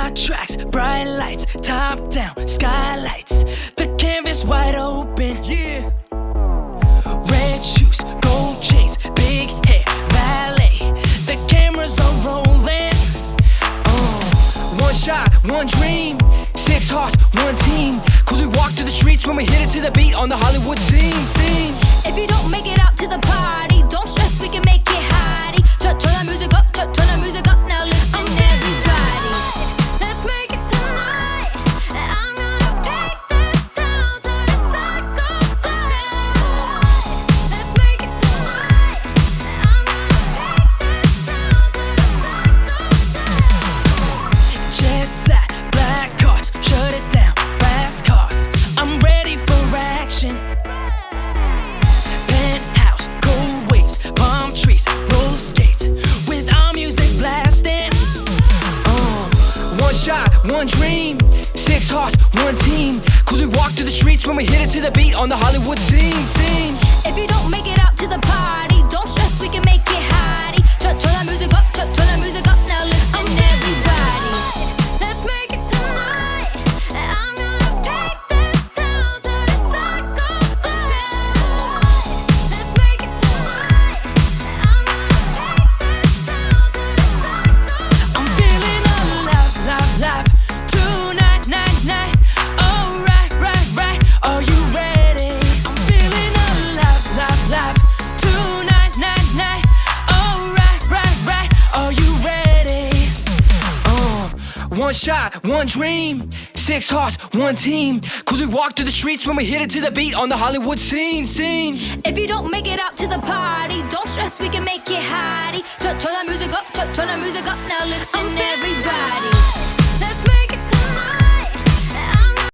Hot tracks, bright lights, top down, skylights. The canvas wide open, yeah. Red shoes, gold chains, big hair, valet. The cameras are rolling. One shot, one dream, 6 hearts, one team. Cause we walk through the streets when we hit it to the beat on the Hollywood scene. If you don't make it out to the party, don't stress, we can make it hottie. Turn that music up, turn that music up. Now listen, everybody. Let's make it tonight. I'm gonna take this town to the psycho down. Let's make it tonight. I'm gonna take this town to the psycho down. Jet set, black cards, shut it down, fast cars. I'm ready for action. Penthouse, cold waves, palm trees, roller skates, with our music blasting. One shot, one dream, 6 hearts, one team. Cause we walk through the streets when we hit it to the beat on the Hollywood scene. If you don't make it out to the party, don't stress, we can make it hottie. Turn that music up, turn that music up. Now listen, everybody. Let's make it tonight. I'm gonna take this town to the psycho down. Let's make it tonight. I'm gonna take this town to the psycho down. I'm feeling alive, tonight, night. Alright, right. Are you ready? I'm feeling alive, tonight, night. Alright, right. Are you ready? One shot, one dream, 6 hearts, one team. Cause we walk through the streets when we hit it to the beat on the Hollywood scene. If you don't make it out to the party, don't stress, we can make it hottie. Turn that music up, turn that music up. Now listen, everybody.